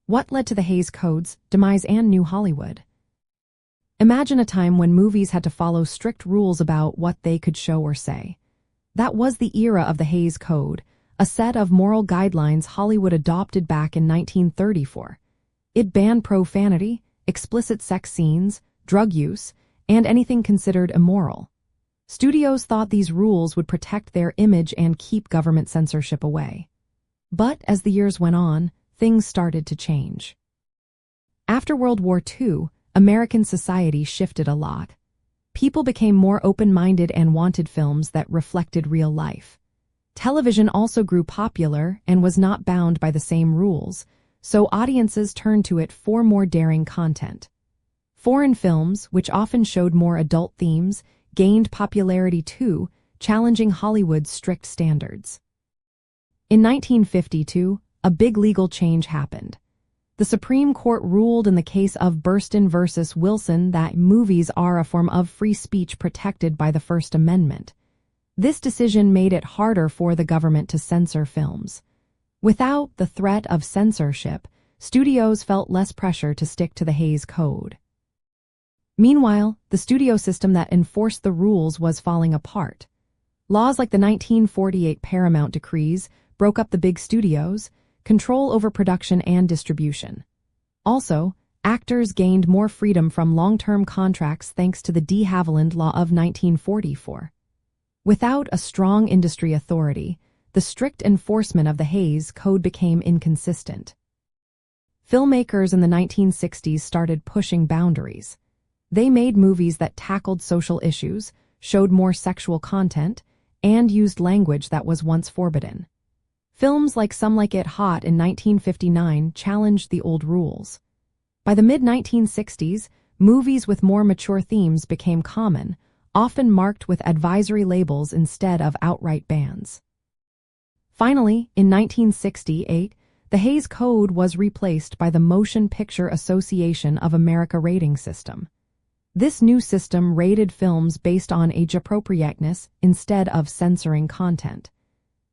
What led to the Hays Codes, Demise, and New Hollywood? Imagine a time when movies had to follow strict rules about what they could show or say. That was the era of the Hays Code, a set of moral guidelines Hollywood adopted back in 1934. It banned profanity, explicit sex scenes, drug use, and anything considered immoral. Studios thought these rules would protect their image and keep government censorship away. But as the years went on, things started to change. After World War II, American society shifted a lot. People became more open-minded and wanted films that reflected real life. Television also grew popular and was not bound by the same rules, so audiences turned to it for more daring content. Foreign films, which often showed more adult themes, gained popularity too, challenging Hollywood's strict standards. In 1952, a big legal change happened. The Supreme Court ruled in the case of Burstyn versus Wilson that movies are a form of free speech protected by the First Amendment. This decision made it harder for the government to censor films. Without the threat of censorship, studios felt less pressure to stick to the Hays Code. Meanwhile, the studio system that enforced the rules was falling apart. Laws like the 1948 Paramount Decrees broke up the big studios, control over production and distribution. Also, actors gained more freedom from long-term contracts thanks to the de Havilland Law of 1944. Without a strong industry authority, the strict enforcement of the Hays Code became inconsistent. Filmmakers in the 1960s started pushing boundaries. They made movies that tackled social issues, showed more sexual content, and used language that was once forbidden. Films like Some Like It Hot in 1959 challenged the old rules. By the mid-1960s, movies with more mature themes became common, often marked with advisory labels instead of outright bans. Finally, in 1968, the Hays Code was replaced by the Motion Picture Association of America rating system. This new system rated films based on age appropriateness instead of censoring content.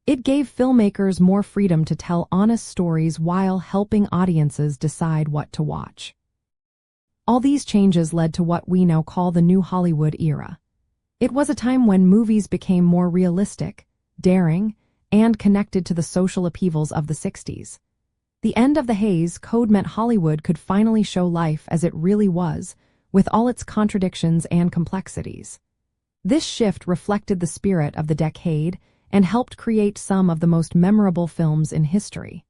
It gave filmmakers more freedom to tell honest stories while helping audiences decide what to watch. All these changes led to what we now call the New Hollywood era. It was a time when movies became more realistic, daring, and connected to the social upheavals of the 60s. The end of the Hays Code meant Hollywood could finally show life as it really was, with all its contradictions and complexities. This shift reflected the spirit of the decade and helped create some of the most memorable films in history.